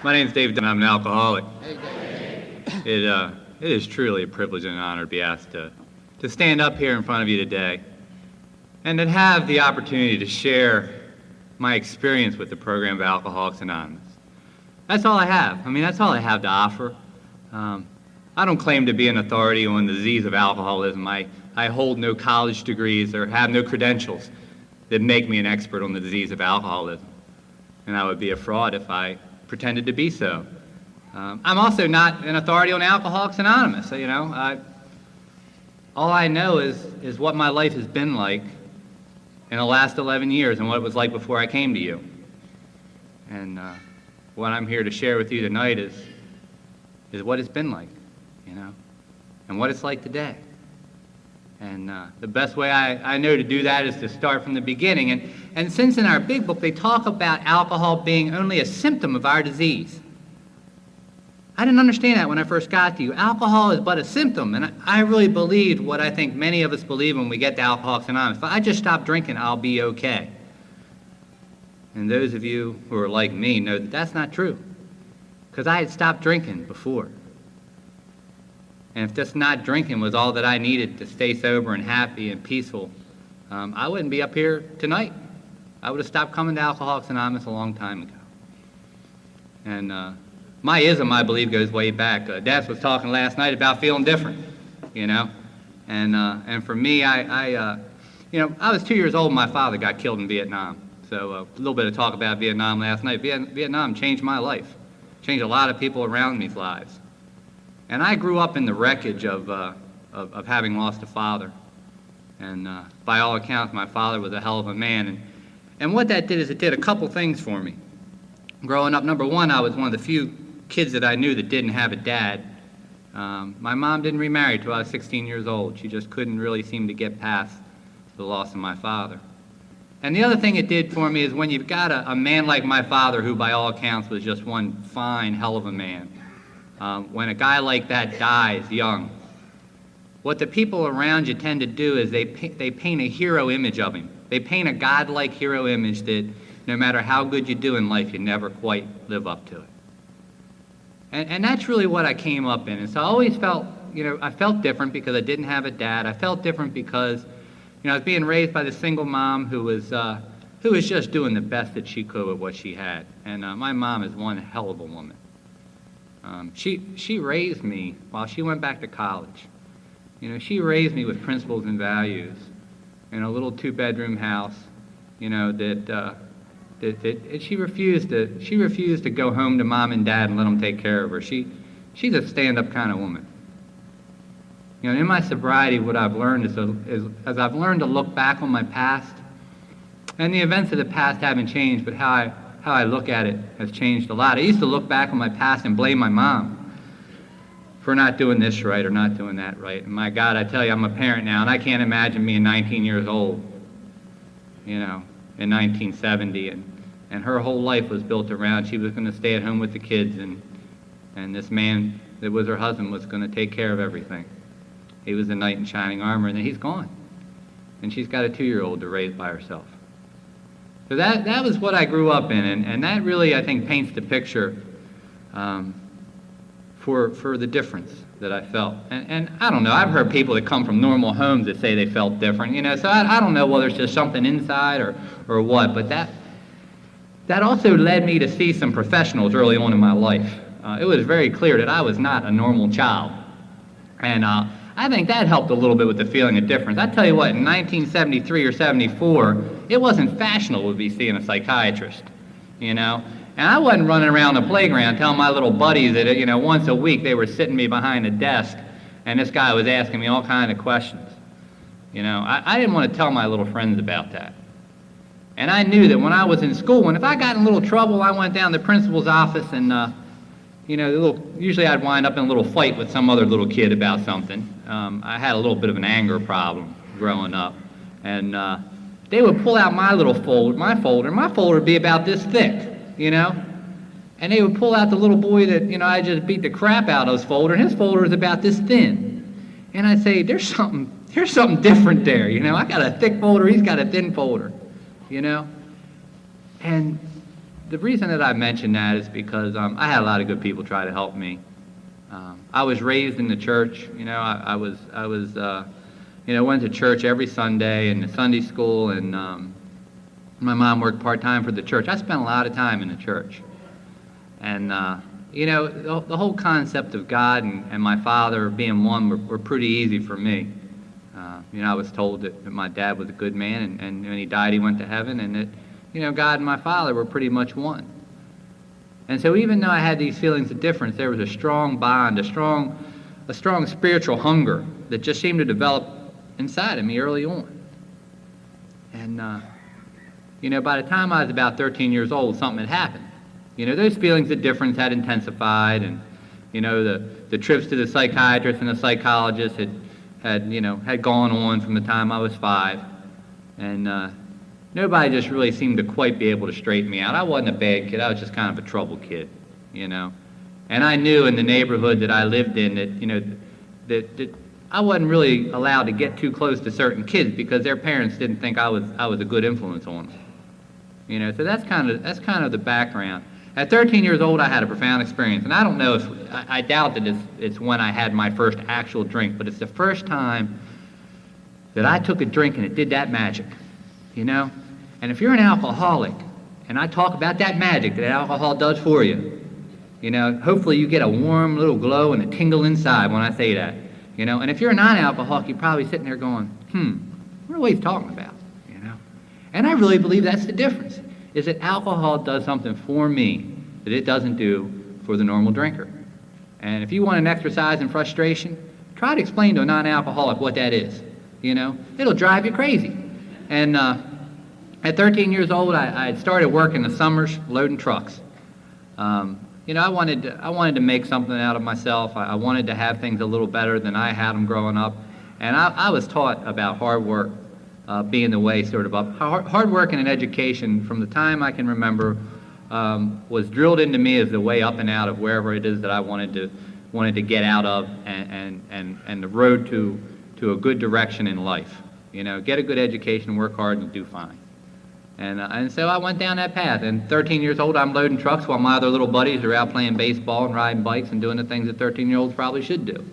My name's David, and I'm an alcoholic. It is truly a privilege and an honor to be asked to stand up here in front of you today and to have the opportunity to share my experience with the program of Alcoholics Anonymous. That's all I have. I mean, that's all I have to offer. I don't claim to be an authority on the disease of alcoholism. I hold no college degrees or have no credentials that make me an expert on the disease of alcoholism. And I would be a fraud if I pretended to be so. I'm also not an authority on Alcoholics Anonymous. So, all I know is what my life has been like in the last 11 years and what it was like before I came to you. And what I'm here to share with you tonight is what it's been like, and what it's like today. And the best way I know to do that is to start from the beginning. And since in our big book they talk about alcohol being only a symptom of our disease, I didn't understand that when I first got to you. Alcohol is but a symptom, and I really believed what I think many of us believe when we get to Alcoholics Anonymous. If I just stop drinking, I'll be okay. And those of you who are like me know that that's not true, because I had stopped drinking before. And if just not drinking was all that I needed to stay sober and happy and peaceful, I wouldn't be up here tonight. I would have stopped coming to Alcoholics Anonymous a long time ago. And my ism, I believe, goes way back. Dad was talking last night about feeling different, And for me, I was 2 years old when my father got killed in Vietnam. So a little bit of talk about Vietnam last night. Vietnam changed my life, changed a lot of people around me's lives. And I grew up in the wreckage of having lost a father. And by all accounts, my father was a hell of a man. And what that did is it did a couple things for me. Growing up, number one, I was one of the few kids that I knew that didn't have a dad. My mom didn't remarry till I was 16 years old. She just couldn't really seem to get past the loss of my father. And the other thing it did for me is when you've got a man like my father, who by all accounts was just one fine hell of a man, when a guy like that dies young, what the people around you tend to do is they paint a hero image of him. They paint a godlike hero image that no matter how good you do in life, you never quite live up to it. And that's really what I came up in. And so I always felt, I felt different because I didn't have a dad. I felt different because, I was being raised by this single mom who was just doing the best that she could with what she had. And my mom is one hell of a woman. She raised me while she went back to college. She raised me with principles and values in a little two-bedroom house, that she refused to go home to mom and dad and let them take care of her. She's a stand-up kind of woman. In my sobriety, what I've learned is as I've learned to look back on my past, and the events of the past haven't changed, but how I look at it has changed a lot. I used to look back on my past and blame my mom for not doing this right or not doing that right. And my God, I tell you, I'm a parent now, and I can't imagine being 19 years old, in 1970, and her whole life was built around she was going to stay at home with the kids, and this man that was her husband was going to take care of everything. He was a knight in shining armor, and then he's gone. And she's got a 2-year-old to raise by herself. So that was what I grew up in, and that really, I think, paints the picture for the difference that I felt. And I don't know, I've heard people that come from normal homes that say they felt different, so I don't know whether it's just something inside or what, but that also led me to see some professionals early on in my life. It was very clear that I was not a normal child. And I think that helped a little bit with the feeling of difference. I tell you what, in 1973 or 74, it wasn't fashionable to be seeing a psychiatrist, And I wasn't running around the playground telling my little buddies that, once a week they were sitting me behind a desk and this guy was asking me all kinds of questions. I didn't want to tell my little friends about that. And I knew that when I was in school, and if I got in a little trouble, I went down to the principal's office and, usually I'd wind up in a little fight with some other little kid about something. I had a little bit of an anger problem growing up. And they would pull out my folder. My folder would be about this thick, And they would pull out the little boy that, I just beat the crap out of his folder, and his folder is about this thin. And I'd say, there's something different there, I got a thick folder, he's got a thin folder, And the reason that I mention that is because I had a lot of good people try to help me. I was raised in the church. I was went to church every Sunday and the Sunday school, and my mom worked part-time for the church. I spent a lot of time in the church. And, the whole concept of God and my father being one were pretty easy for me. I was told that my dad was a good man, and when he died, he went to heaven, and that, God and my father were pretty much one. And so even though I had these feelings of difference, there was a strong bond, a strong spiritual hunger that just seemed to develop inside of me early on. And, by the time I was about 13 years old, something had happened. Those feelings of difference had intensified, and, the trips to the psychiatrist and the psychologist had gone on from the time I was 5. And nobody just really seemed to quite be able to straighten me out. I wasn't a bad kid. I was just kind of a troubled kid, And I knew in the neighborhood that I lived in that, that I wasn't really allowed to get too close to certain kids because their parents didn't think I was a good influence on them. So that's kind of the background. At 13 years old, I had a profound experience, and I don't know if I doubt that it's when I had my first actual drink, but it's the first time that I took a drink and it did that magic, And if you're an alcoholic, and I talk about that magic that alcohol does for you, hopefully you get a warm little glow and a tingle inside when I say that, And if you're a non-alcoholic, you're probably sitting there going, what are he talking about, And I really believe that's the difference, is that alcohol does something for me that it doesn't do for the normal drinker. And if you want an exercise in frustration, try to explain to a non-alcoholic what that is, It'll drive you crazy. And at 13 years old, I had started working the summers loading trucks. I wanted to make something out of myself. I wanted to have things a little better than I had them growing up. And I was taught about hard work being the way sort of up. Hard work and an education from the time I can remember was drilled into me as the way up and out of wherever it is that I wanted to get out of and the road to a good direction in life. Get a good education, work hard, and do fine. And so I went down that path. And 13 years old, I'm loading trucks while my other little buddies are out playing baseball and riding bikes and doing the things that 13-year-olds probably should do.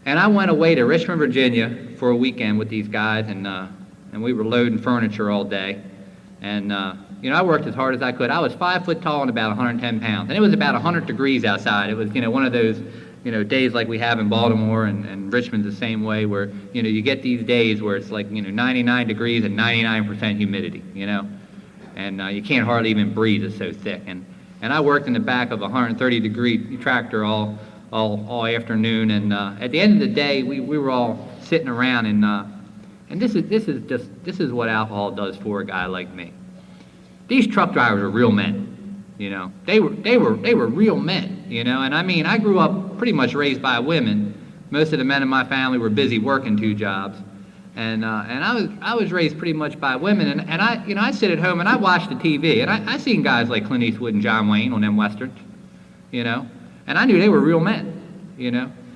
And I went away to Richmond, Virginia for a weekend with these guys, and we were loading furniture all day. And, I worked as hard as I could. I was 5 foot tall and about 110 pounds. And it was about 100 degrees outside. It was, one of those, days like we have in Baltimore, and Richmond's the same way, where, you get these days where it's like, 99 degrees and 99% humidity, And you can't hardly even breathe, it's so thick. And I worked in the back of a 130-degree tractor all afternoon, and at the end of the day, we were all sitting around, and this is what alcohol does for a guy like me. These truck drivers are real men, They were real men, And I mean, I grew up pretty much raised by women. Most of the men in my family were busy working 2 jobs, and I was raised pretty much by women, and I sit at home and I watch the TV, and I seen guys like Clint Eastwood and John Wayne on them westerns, And I knew they were real men,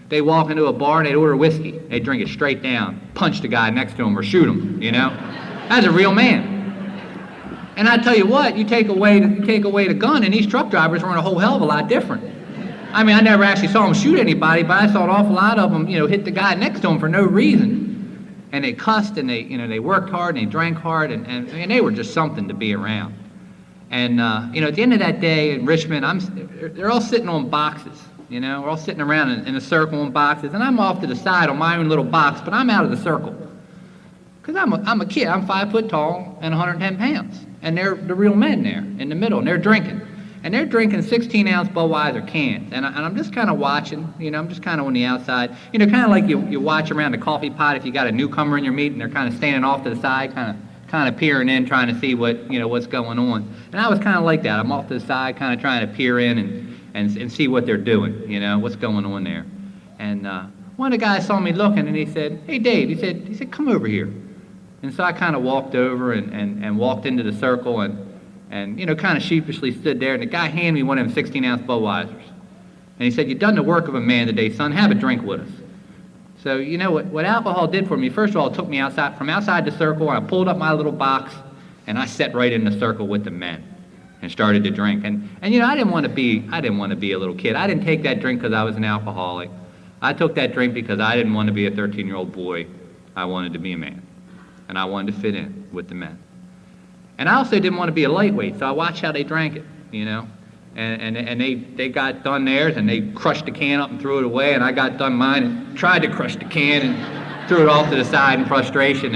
They'd walk into a bar and they'd order whiskey. They'd drink it straight down, punch the guy next to him or shoot him, That's a real man. And I tell you what, you take away the gun, and these truck drivers weren't a whole hell of a lot different. I mean, I never actually saw them shoot anybody, but I saw an awful lot of them, hit the guy next to them for no reason. And they cussed, and they worked hard, and they drank hard, and they were just something to be around. And, at the end of that day in Richmond, they're all sitting on boxes, we're all sitting around in a circle on boxes, and I'm off to the side on my own little box, but I'm out of the circle. Because I'm a kid, I'm 5 foot tall and 110 pounds. And they're the real men there in the middle, and they're drinking. And they're drinking 16-ounce Budweiser cans. And I'm just kind of watching, I'm just kind of on the outside. Kind of like you watch around the coffee pot if you got a newcomer in your meeting, they're kind of standing off to the side, kind of peering in, trying to see what's going on. And I was kind of like that. I'm off to the side, kind of trying to peer in and see what they're doing, what's going on there. And one of the guys saw me looking, and he said, "Hey, Dave," he said, "come over here." And so I kind of walked over and walked into the circle and kind of sheepishly stood there. And the guy handed me one of them 16-ounce Budweisers. And he said, "You've done the work of a man today, son. Have a drink with us." So what alcohol did for me, first of all, it took me from outside the circle, and I pulled up my little box, and I sat right in the circle with the men. and started to drink. And I didn't want to be a little kid. I didn't take that drink because I was an alcoholic. I took that drink because I didn't want to be a 13-year-old boy. I wanted to be a man, and I wanted to fit in with the men. And I also didn't want to be a lightweight, so I watched how they drank it, And they got done theirs, and they crushed the can up and threw it away, and I got done mine and tried to crush the can and threw it off to the side in frustration,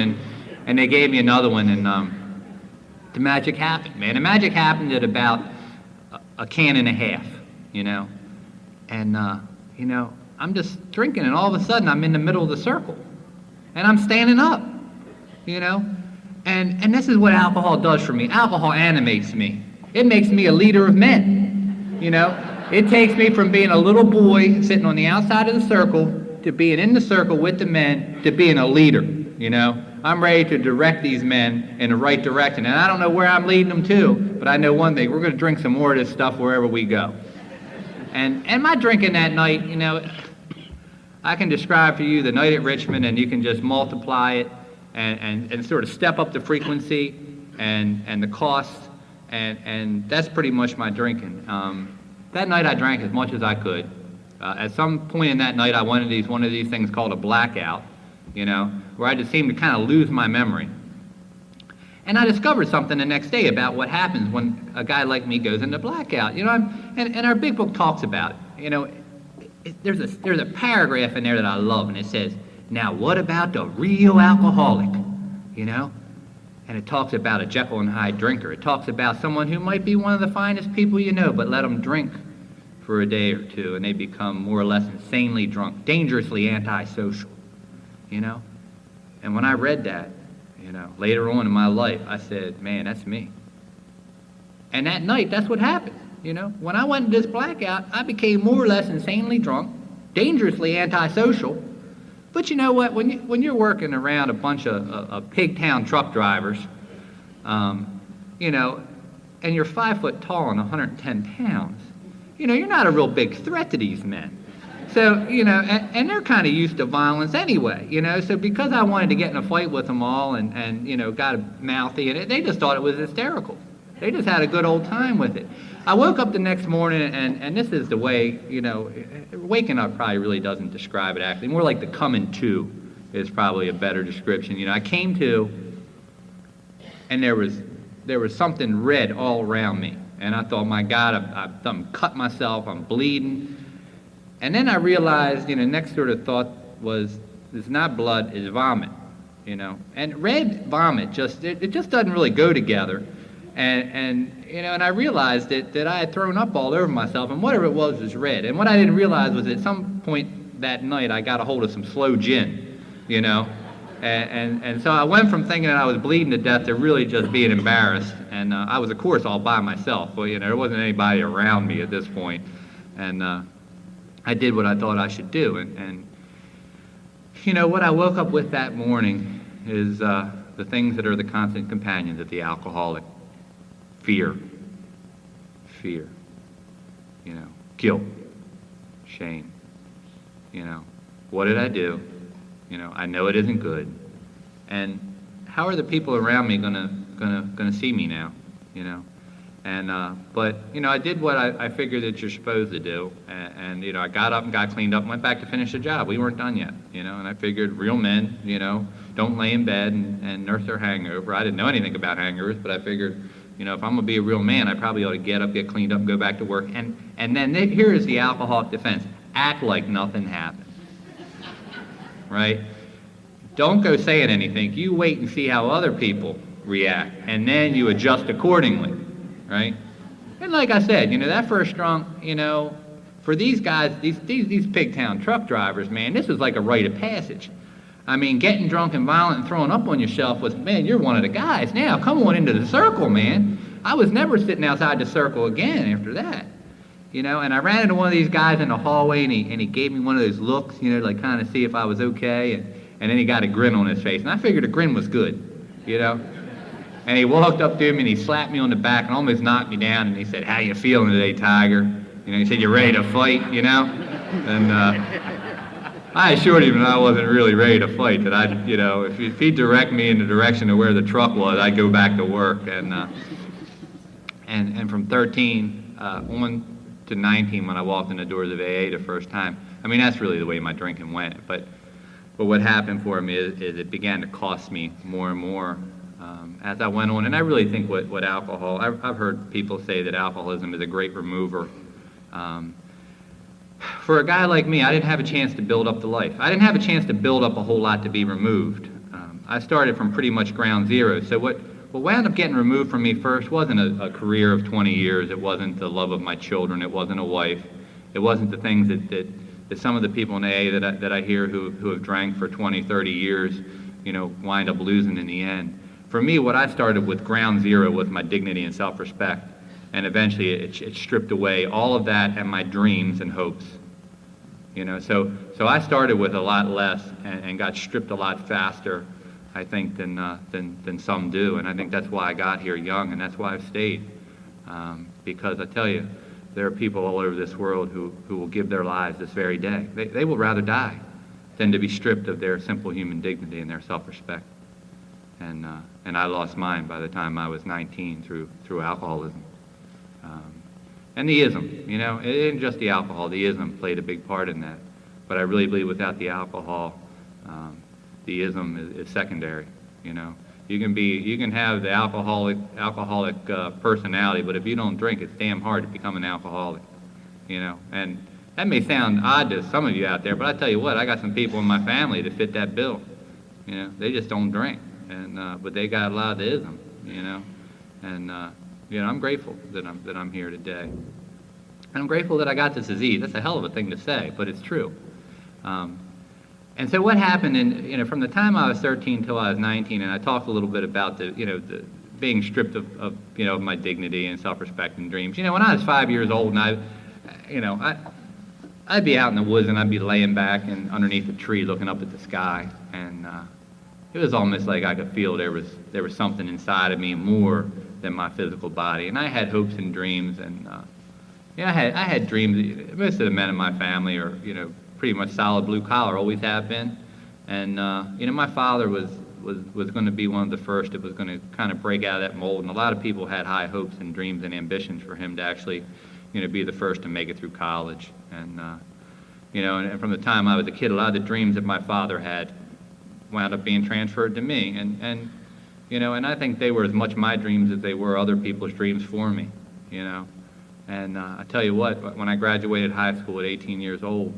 and they gave me another one, and the magic happened, man. The magic happened at about a can and a half, And, I'm just drinking, and all of a sudden I'm in the middle of the circle, and I'm standing up, And this is what alcohol does for me. Alcohol animates me. It makes me a leader of men, It takes me from being a little boy sitting on the outside of the circle to being in the circle with the men to being a leader, I'm ready to direct these men in the right direction. And I don't know where I'm leading them to, but I know one thing. We're going to drink some more of this stuff wherever we go. And my drinking that night, I can describe for you the night at Richmond, and you can just multiply it and sort of step up the frequency and the cost, and that's pretty much my drinking. That night I drank as much as I could. At some point in that night I went into one of these things called a blackout, where I just seemed to kind of lose my memory. And I discovered something the next day about what happens when a guy like me goes into blackout. And our big book talks about it. There's a paragraph in there that I love, and it says, "Now what about the real alcoholic?" And it talks about a Jekyll and Hyde drinker. It talks about someone who might be one of the finest people but let them drink for a day or two, and they become more or less insanely drunk, dangerously antisocial, And when I read that, later on in my life, I said, man, that's me. And that night, that's what happened, When I went into this blackout, I became more or less insanely drunk, dangerously antisocial. But you know what? When you're working around a bunch of pig-town truck drivers, and you're 5 foot tall and 110 pounds, you're not a real big threat to these men. So, and they're kind of used to violence anyway, So because I wanted to get in a fight with them all and got a mouthy, and they just thought it was hysterical. They just had a good old time with it. I woke up the next morning, and this is the way, waking up probably really doesn't describe it, actually. More like the coming to is probably a better description. I came to, and there was something red all around me. And I thought, my God, I've cut myself, I'm bleeding. And then I realized, next sort of thought was, it's not blood, it's vomit, And red vomit, it just doesn't really go together. And I realized that I had thrown up all over myself, and whatever it was red. And what I didn't realize was at some point that night I got a hold of some slow gin, And so I went from thinking that I was bleeding to death to really just being embarrassed. And I was, of course, all by myself. Well, there wasn't anybody around me at this point. And I did what I thought I should do. And what I woke up with that morning is the things that are the constant companions of the alcoholic. Fear, guilt, shame, what did I do? I know it isn't good. And how are the people around me gonna see me now, But, I did what I figured that you're supposed to do. And I got up and got cleaned up and went back to finish the job. We weren't done yet, And I figured real men, don't lay in bed and nurse their hangover. I didn't know anything about hangovers, but I figured, if I'm going to be a real man, I probably ought to get up, get cleaned up, and go back to work. And then here is the alcoholic defense. Act like nothing happened. Right? Don't go saying anything. You wait and see how other people react, and then you adjust accordingly. Right? And like I said, that first drunk, for these guys, these pig-town truck drivers, man, this is like a rite of passage. I mean, getting drunk and violent and throwing up on yourself was, man, you're one of the guys. Now, come on into the circle, man. I was never sitting outside the circle again after that. And I ran into one of these guys in the hallway, and he gave me one of those looks, like kind of see if I was okay, and then he got a grin on his face. And I figured a grin was good, And he walked up to me, and he slapped me on the back and almost knocked me down, and he said, "How you feeling today, Tiger?" He said, "You ready to fight?" And I assured him that I wasn't really ready to fight, that I'd, if he'd direct me in the direction of where the truck was, I'd go back to work. And from 13 on to 19, when I walked in the doors of AA the first time, I mean, that's really the way my drinking went. But what happened for me is it began to cost me more and more as I went on. And I really think what alcohol, I've heard people say that alcoholism is a great remover. For a guy like me, I didn't have a chance to build up the life. I didn't have a chance to build up a whole lot to be removed. I started from pretty much ground zero. So what wound up getting removed from me first wasn't a career of 20 years. It wasn't the love of my children. It wasn't a wife. It wasn't the things that some of the people in AA that I hear who have drank for 20, 30 years, wind up losing in the end. For me, what I started with ground zero was my dignity and self-respect. And eventually it stripped away all of that and my dreams and hopes. So I started with a lot less and got stripped a lot faster, I think, than some do. And I think that's why I got here young, and that's why I've stayed. Because I tell you, there are people all over this world who will give their lives this very day. They will rather die than to be stripped of their simple human dignity and their self-respect. And I lost mine by the time I was 19 through alcoholism. And the ism, it isn't just the alcohol. The ism played a big part in that. But I really believe without the alcohol, the ism is secondary. You can have the alcoholic personality, but if you don't drink, it's damn hard to become an alcoholic. And that may sound odd to some of you out there, but I tell you what, I got some people in my family that fit that bill. They just don't drink, but they got a lot of the ism. And I'm grateful that I'm here today. And I'm grateful that I got this disease. That's a hell of a thing to say, but it's true. And so what happened from the time I was 13 till I was 19, and I talked a little bit about the being stripped of my dignity and self-respect and dreams. When I was 5 years old, and I'd be out in the woods and I'd be laying back and underneath a tree looking up at the sky, and it was almost like I could feel there was something inside of me more than my physical body. And I had hopes and dreams, and I had dreams. Most of the men in my family are pretty much solid blue collar, always have been. And my father was going to be one of the first that was going to kind of break out of that mold. And a lot of people had high hopes and dreams and ambitions for him to actually be the first to make it through college. And and from the time I was a kid, a lot of the dreams that my father had wound up being transferred to me. And I think they were as much my dreams as they were other people's dreams for me. And I tell you what, when I graduated high school at 18 years old,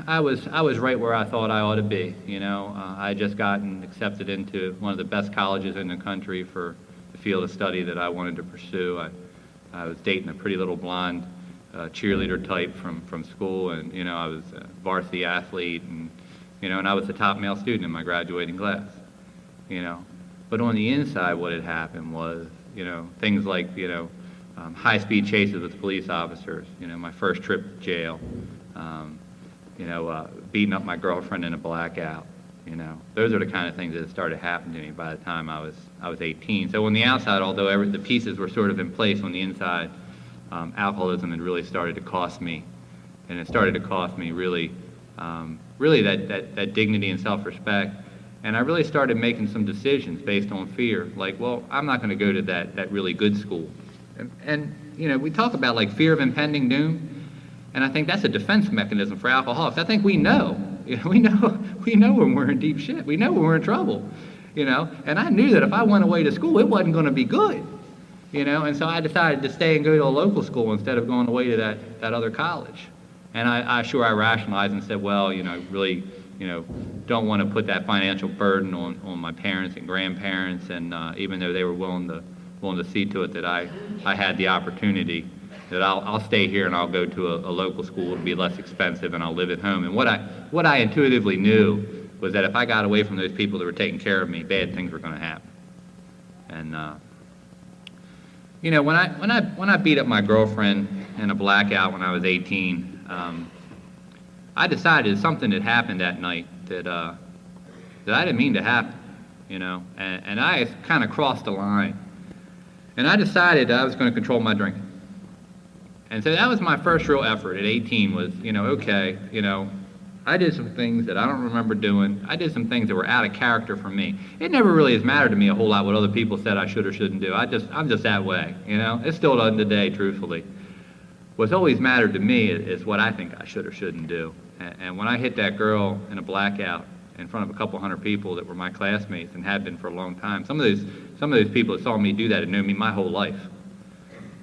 I was right where I thought I ought to be. I had just gotten accepted into one of the best colleges in the country for the field of study that I wanted to pursue. I was dating a pretty little blonde cheerleader type from school, and I was a varsity athlete, and I was the top male student in my graduating class. But on the inside, what had happened was things like high-speed chases with police officers, my first trip to jail, beating up my girlfriend in a blackout. Those are the kind of things that started happening to me by the time I was 18. So on the outside, although the pieces were sort of in place, on the inside, alcoholism had really started to cost me, and it started to cost me really that dignity and self-respect. And I really started making some decisions based on fear, like, well, I'm not going to go to that really good school. And we talk about like fear of impending doom, and I think that's a defense mechanism for alcoholics. I think we know when we're in deep shit. We know when we're in trouble, And I knew that if I went away to school, it wasn't going to be good, And so I decided to stay and go to a local school instead of going away to that other college. And I rationalized and said, well, really, don't want to put that financial burden on my parents and grandparents, and even though they were willing to see to it that I had the opportunity, that I'll stay here and I'll go to a local school. It'll be less expensive, and I'll live at home. And what I intuitively knew was that if I got away from those people that were taking care of me, bad things were going to happen. And when I beat up my girlfriend in a blackout when I was 18. I decided something had happened that night that I didn't mean to happen, and I kind of crossed the line. And I decided I was going to control my drinking. And so that was my first real effort at 18 was, okay, I did some things that I don't remember doing. I did some things that were out of character for me. It never really has mattered to me a whole lot what other people said I should or shouldn't do. I'm just that way, you know? It still doesn't today, truthfully. What's always mattered to me is what I think I should or shouldn't do. And when I hit that girl in a blackout in front of a couple hundred people that were my classmates and had been for a long time, some of those people that saw me do that had known me my whole life.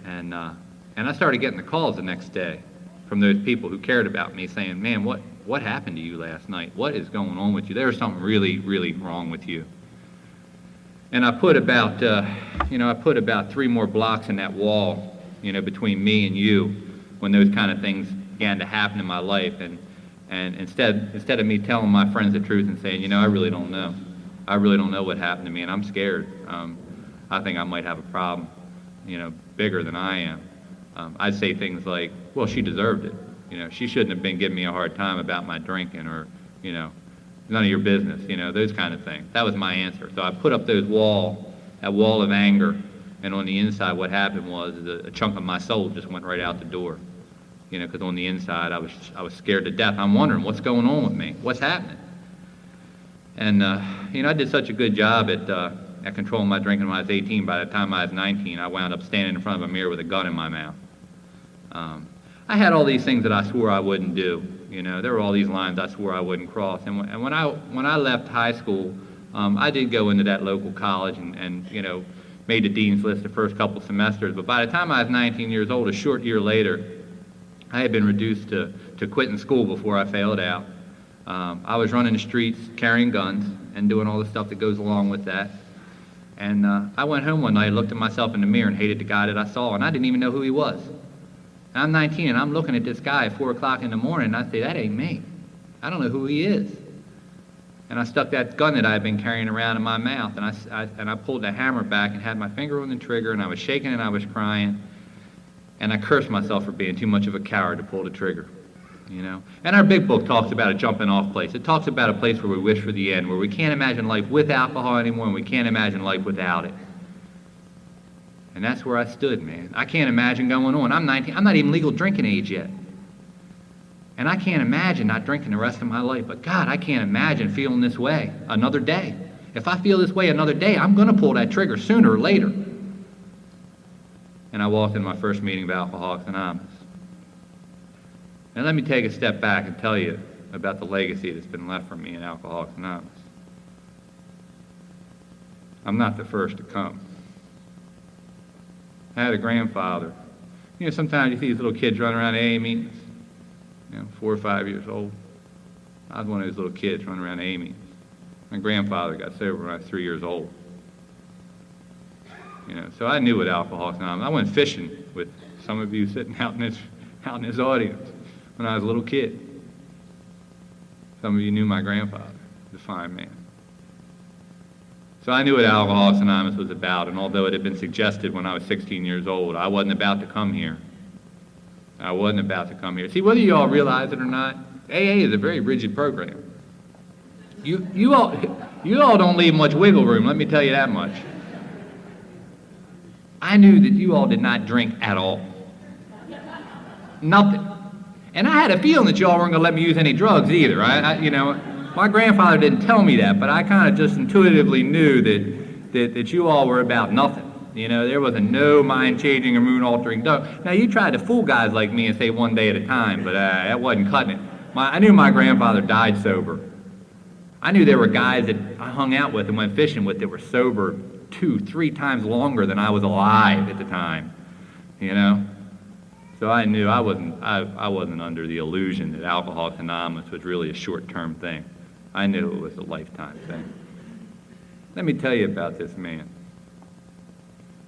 And I started getting the calls the next day from those people who cared about me saying, man, what happened to you last night? What is going on with you? There's something really, really wrong with you. And I put about 3 more blocks in that wall, between me and you when those kind of things began to happen in my life. And instead of me telling my friends the truth and saying, I really don't know. I really don't know what happened to me, and I'm scared. I think I might have a problem, bigger than I am. I'd say things like, well, she deserved it. She shouldn't have been giving me a hard time about my drinking, or, none of your business, those kind of things. That was my answer. So I put up that wall of anger, and on the inside what happened was a chunk of my soul just went right out the door. Because on the inside I was scared to death. I'm wondering what's going on with me, what's happening. And, I did such a good job at controlling my drinking when I was 18. By the time I was 19, I wound up standing in front of a mirror with a gun in my mouth. I had all these things that I swore I wouldn't do. There were all these lines I swore I wouldn't cross. And when I left high school, I did go into that local college and made the dean's list the first couple semesters. But by the time I was 19 years old, a short year later, I had been reduced to quitting school before I failed out. I was running the streets, carrying guns, and doing all the stuff that goes along with that. And I went home one night, looked at myself in the mirror, and hated the guy that I saw, and I didn't even know who he was. And I'm 19, and I'm looking at this guy at 4 o'clock in the morning, and I say, that ain't me. I don't know who he is. And I stuck that gun that I had been carrying around in my mouth, and I pulled the hammer back and had my finger on the trigger, and I was shaking and I was crying, and I cursed myself for being too much of a coward to pull the trigger. And our big book talks about a jumping off place. It talks about a place where we wish for the end, where we can't imagine life with alcohol anymore, and we can't imagine life without it. And that's where I stood, man. I can't imagine going on. I'm 19. I'm not even legal drinking age yet. And I can't imagine not drinking the rest of my life. But God, I can't imagine feeling this way another day. If I feel this way another day, I'm going to pull that trigger sooner or later. And I walked in my first meeting of Alcoholics Anonymous. And let me take a step back and tell you about the legacy that's been left for me in Alcoholics Anonymous. I'm not the first to come. I had a grandfather. Sometimes you see these little kids running around AA meetings, 4 or 5 years old. I was one of those little kids running around AA meetings. My grandfather got sober when I was 3 years old. So I knew what Alcoholics Anonymous. I went fishing with some of you sitting out in this audience when I was a little kid. Some of you knew my grandfather, the fine man. So I knew what Alcoholics Anonymous was about, and although it had been suggested when I was 16 years old, I wasn't about to come here. I wasn't about to come here. See, whether you all realize it or not, AA is a very rigid program. You all don't leave much wiggle room, let me tell you that much. I knew that you all did not drink at all. Nothing. And I had a feeling that you all weren't going to let me use any drugs either. My grandfather didn't tell me that, but I kind of just intuitively knew that you all were about nothing. There was no mind-changing or moon-altering drug. Now, you tried to fool guys like me and say one day at a time, but that wasn't cutting it. I knew my grandfather died sober. I knew there were guys that I hung out with and went fishing with that were sober 2-3 times longer than I was alive at the time. So I knew I wasn't under the illusion that Alcoholics Anonymous was really a short-term thing. I knew it was a lifetime thing. Let me tell you about this man.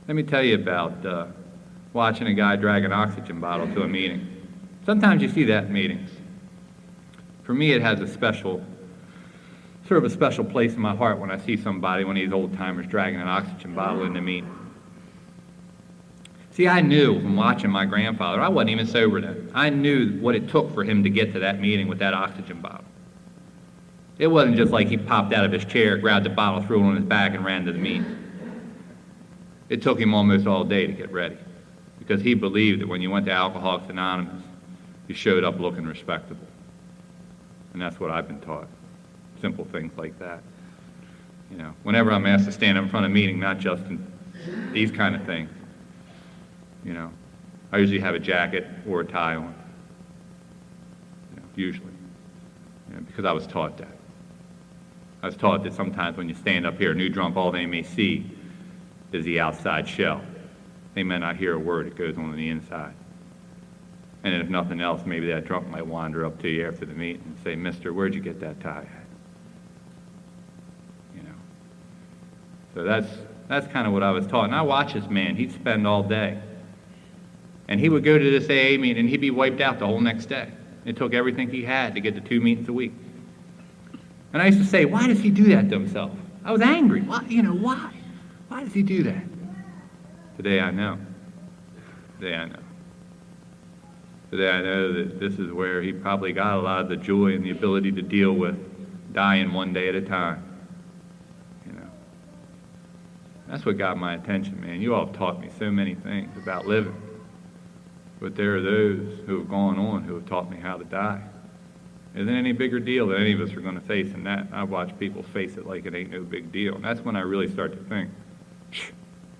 Let me tell you about watching a guy drag an oxygen bottle to a meeting. Sometimes you see that in meetings. For me, it has a special place in my heart when I see somebody, one of these old-timers, dragging an oxygen bottle in the meeting. See, I knew from watching my grandfather, I wasn't even sober then. I knew what it took for him to get to that meeting with that oxygen bottle. It wasn't just like he popped out of his chair, grabbed the bottle, threw it on his back, and ran to the meeting. It took him almost all day to get ready, because he believed that when you went to Alcoholics Anonymous, you showed up looking respectable. And that's what I've been taught. Simple things like that. You know, whenever I'm asked to stand up in front of a meeting, not just in these kind of things, you know, I usually have a jacket or a tie on, you know, usually, you know, because I was taught that. I was taught that sometimes when you stand up here, a new drunk, all they may see is the outside shell. They may not hear a word that goes on the inside. And if nothing else, maybe that drunk might wander up to you after the meeting and say, "Mister, where'd you get that tie at?" You know. So that's kind of what I was taught. And I watched this man. He'd spend all day. And he would go to this AA meeting and he'd be wiped out the whole next day. It took everything he had to get to 2 meetings a week. And I used to say, why does he do that to himself? I was angry. Why, you know, why? Why does he do that? Today I know. Today I know. Today I know that this is where he probably got a lot of the joy and the ability to deal with dying one day at a time. You know. That's what got my attention, man. You all have taught me so many things about living. But there are those who have gone on who have taught me how to die. It isn't any bigger deal that any of us are going to face than that. I watch people face it like it ain't no big deal. And that's when I really start to think,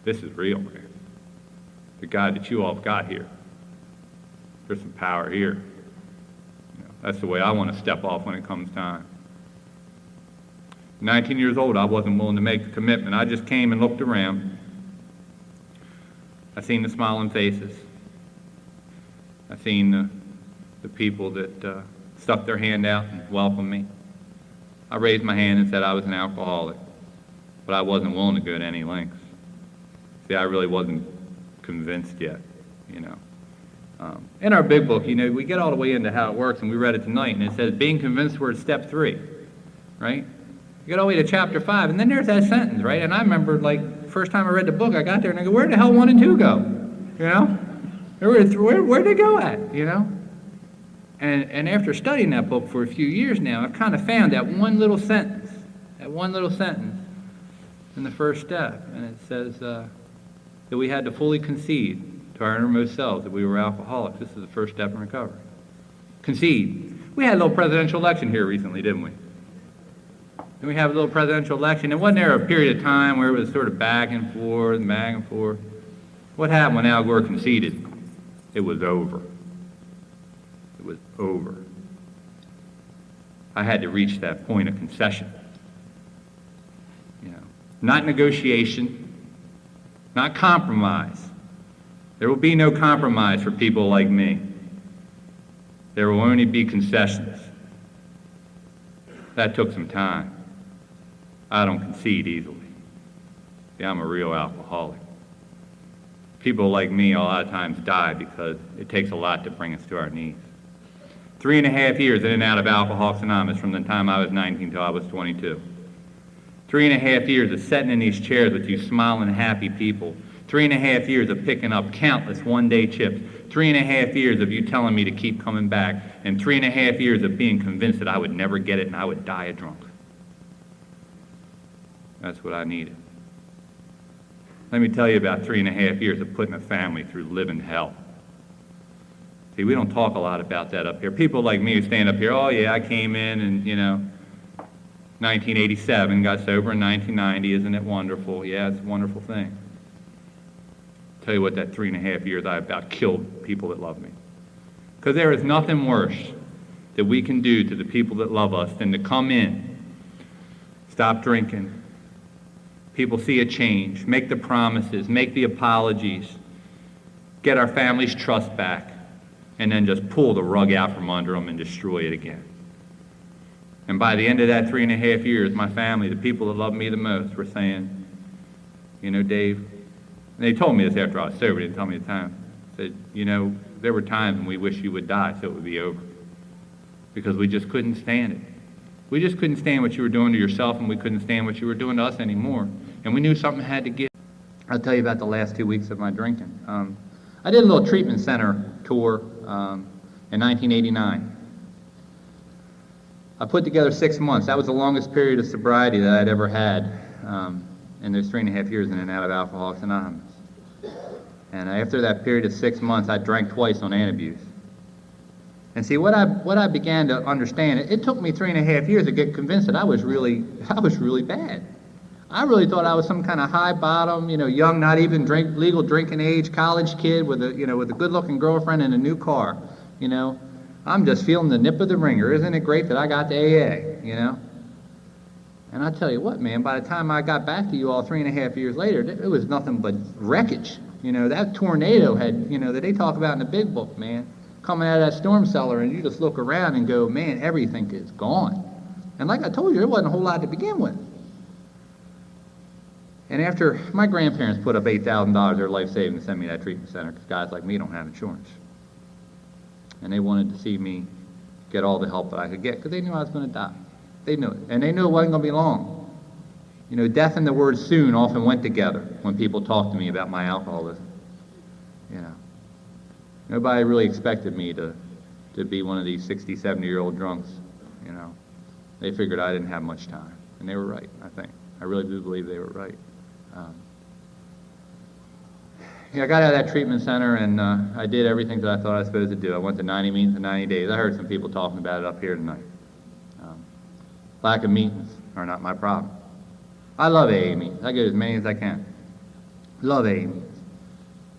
this is real, man. The God that you all have got here. There's some power here. You know, that's the way I want to step off when it comes time. 19 years old, I wasn't willing to make the commitment. I just came and looked around. I seen the smiling faces. I seen the people that stuck their hand out and welcomed me. I raised my hand and said I was an alcoholic, but I wasn't willing to go to any lengths. See, I really wasn't convinced yet, you know. In our big book, you know, we get all the way into how it works, and we read it tonight, and it says, being convinced we're at step 3, right? You get all the way to chapter 5, and then there's that sentence, right? And I remember, like, first time I read the book, I got there, and I go, where the hell 1 and 2 go? You know? Where'd they go at, you know? And after studying that book for a few years now, I've kind of found that one little sentence in the first step, and it says that we had to fully concede to our innermost selves that we were alcoholics. This is the first step in recovery. Concede. We had a little presidential election here recently, didn't we? Didn't we have a little presidential election? And wasn't there a period of time where it was sort of back and forth? What happened when Al Gore conceded? It was over. It was over. I had to reach that point of concession. You know, not negotiation, not compromise. There will be no compromise for people like me. There will only be concessions. That took some time. I don't concede easily. See, I'm a real alcoholic. People like me a lot of times die because it takes a lot to bring us to our knees. 3.5 years in and out of Alcoholics Anonymous from the time I was 19 till I was 22. 3.5 years of sitting in these chairs with you smiling, happy people. 3.5 years of picking up countless one-day chips. 3.5 years of you telling me to keep coming back. And 3.5 years of being convinced that I would never get it and I would die a drunk. That's what I needed. Let me tell you about 3.5 years of putting a family through living hell. See, we don't talk a lot about that up here. People like me who stand up here, oh yeah, I came in and, 1987, got sober in 1990, isn't it wonderful? Yeah, it's a wonderful thing. Tell you what, that 3.5 years I about killed people that love me. Because there is nothing worse that we can do to the people that love us than to come in, stop drinking, people see a change, make the promises, make the apologies, get our family's trust back, and then just pull the rug out from under them and destroy it again. And by the end of that 3.5 years, my family, the people that love me the most, were saying, Dave, and they told me this after I was sober, they didn't tell me at the time, said, there were times when we wish you would die so it would be over. Because we just couldn't stand it. We just couldn't stand what you were doing to yourself, and we couldn't stand what you were doing to us anymore. And we knew something had to give. I'll tell you about the last 2 weeks of my drinking. I did a little treatment center tour in 1989. I put together 6 months. That was the longest period of sobriety that I'd ever had in those 3.5 years in and out of Alcoholics Anonymous. And after that period of 6 months, I drank twice on antabuse. And see, what I began to understand, it took me 3.5 years to get convinced that I was really bad. I really thought I was some kind of high bottom, young, not even legal drinking age, college kid with a good-looking girlfriend and a new car. I'm just feeling the nip of the ringer. Isn't it great that I got to AA, And I tell you what, man, by the time I got back to you all 3.5 years later, it was nothing but wreckage. That tornado had, that they talk about in the big book, man, coming out of that storm cellar, and you just look around and go, man, everything is gone. And like I told you, there wasn't a whole lot to begin with. And after my grandparents put up $8,000 of their life savings to send me to that treatment center, because guys like me don't have insurance. And they wanted to see me get all the help that I could get, because they knew I was going to die. They knew it. And they knew it wasn't going to be long. Death and the word soon often went together when people talked to me about my alcoholism. Nobody really expected me to be one of these 60, 70-year-old drunks. They figured I didn't have much time. And they were right, I think. I really do believe they were right. I got out of that treatment center, and I did everything that I thought I was supposed to do. I went to 90 meetings in 90 days. I heard some people talking about it up here tonight. Lack of meetings are not my problem. I love AA meetings. I go to as many as I can. Love AA meetings.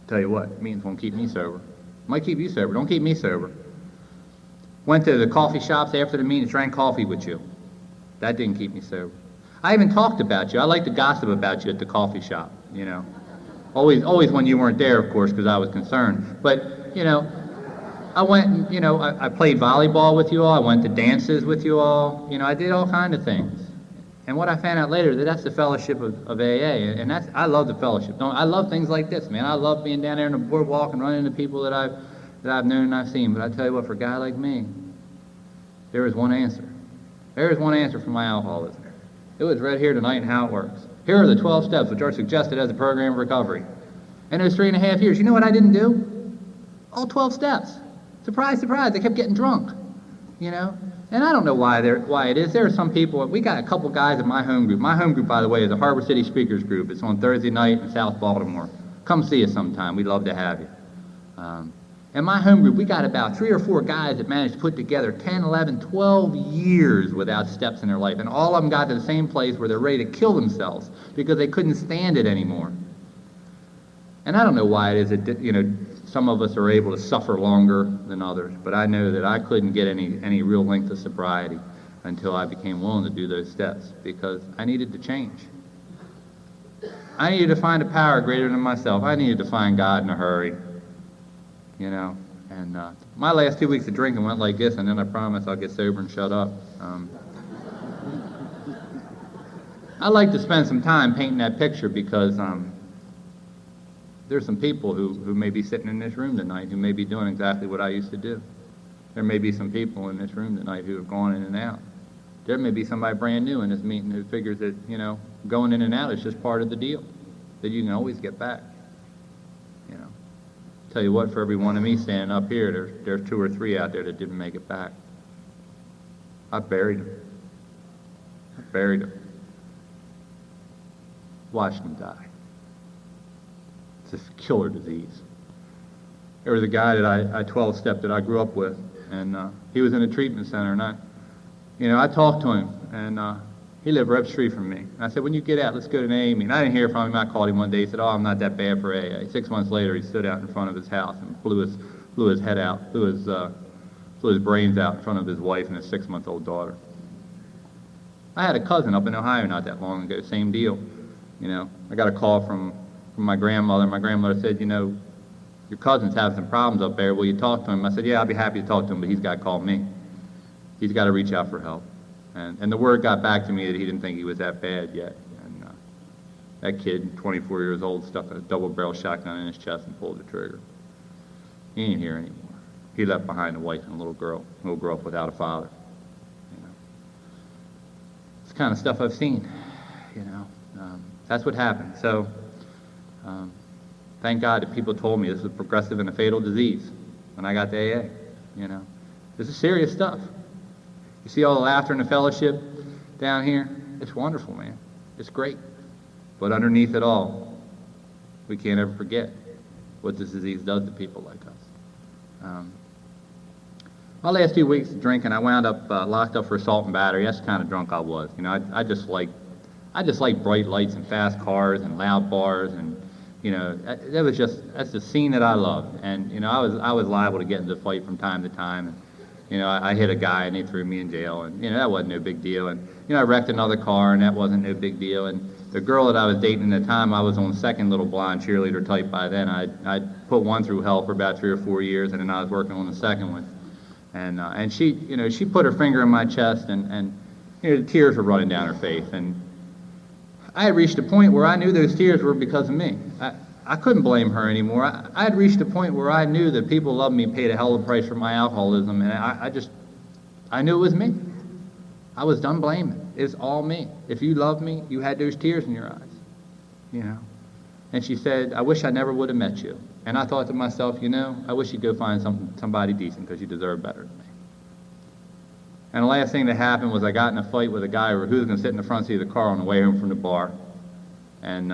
Tell you what, meetings won't keep me sober. Might keep you sober. Don't keep me sober. Went to the coffee shops after the meetings, drank coffee with you. That didn't keep me sober. I even talked about you. I like to gossip about you at the coffee shop, Always when you weren't there, of course, because I was concerned. But, I went and, I played volleyball with you all. I went to dances with you all. I did all kinds of things. And what I found out later, that's the fellowship of AA. And I love the fellowship. I love things like this, man. I love being down there on the boardwalk and running into people that I've known and I've seen. But I tell you what, for a guy like me, there is one answer. There is one answer for my alcoholism. It was right here tonight and how it works. Here are the 12 steps which are suggested as a program of recovery. And those 3.5 years, you know what I didn't do? All 12 steps. Surprise, surprise, I kept getting drunk, And I don't know why it is. There are some people, we got a couple guys in my home group. My home group, by the way, is a Harbor City Speakers Group. It's on Thursday night in South Baltimore. Come see us sometime. We'd love to have you. In my home group, we got about 3 or 4 guys that managed to put together 10, 11, 12 years without steps in their life. And all of them got to the same place where they're ready to kill themselves because they couldn't stand it anymore. And I don't know why it is that, some of us are able to suffer longer than others, but I know that I couldn't get any real length of sobriety until I became willing to do those steps because I needed to change. I needed to find a power greater than myself. I needed to find God in a hurry. And my last 2 weeks of drinking went like this, and then I promise I'll get sober and shut up. I like to spend some time painting that picture because there's some people who may be sitting in this room tonight who may be doing exactly what I used to do. There may be some people in this room tonight who have gone in and out. There may be somebody brand new in this meeting who figures that, going in and out is just part of the deal, that you can always get back. Tell you what, for every one of me standing up here, there's 2 or 3 out there that didn't make it back. I buried them. Watched them die. It's a killer disease. There was a guy that I 12-stepped that I grew up with, and he was in a treatment center, and I talked to him, and he lived right up the street from me. And I said, when you get out, let's go to an AA meeting. I didn't hear from him. I called him one day. He said, I'm not that bad for AA. 6 months later, he stood out in front of his house and blew his head out, blew his brains out in front of his wife and his 6-month-old daughter. I had a cousin up in Ohio not that long ago, same deal. I got a call from my grandmother. My grandmother said, your cousin's having some problems up there. Will you talk to him? I said, yeah, I'll be happy to talk to him, but he's got to call me. He's got to reach out for help. And the word got back to me that he didn't think he was that bad yet. And that kid, 24 years old, stuck a double-barrel shotgun in his chest and pulled the trigger. He ain't here anymore. He left behind a wife and a little girl who will grow up without a father. It's the kind of stuff I've seen. That's what happened. So thank God that people told me this was a progressive and a fatal disease when I got to AA. This is serious stuff. You see all the laughter and the fellowship down here? It's wonderful, man. It's great. But underneath it all, we can't ever forget what this disease does to people like us. My last 2 weeks of drinking, I wound up locked up for assault and battery. That's the kind of drunk I was. You know, I just like bright lights and fast cars and loud bars, and you know, that's the scene that I loved. And you know, I was liable to get into a fight from time to time. And, you know, I hit a guy and they threw me in jail, and you know, that wasn't no big deal. And you know, I wrecked another car and that wasn't no big deal. And the girl that I was dating at the time, I was on the second little blonde cheerleader type by then. I'd put one through hell for about 3 or 4 years, and then I was working on the second one. And she, you know, she put her finger in my chest, and you know, the tears were running down her face. And I had reached a point where I knew those tears were because of me. I couldn't blame her anymore. I had reached a point where I knew that people loved me, paid a hell of a price for my alcoholism, and I knew it was me. I was done blaming. It's all me. If you loved me, you had those tears in your eyes, you know. And she said, I wish I never would have met you. And I thought to myself, you know, I wish you'd go find somebody decent, because you deserve better than me. And the last thing that happened was I got in a fight with a guy who was going to sit in the front seat of the car on the way home from the bar. And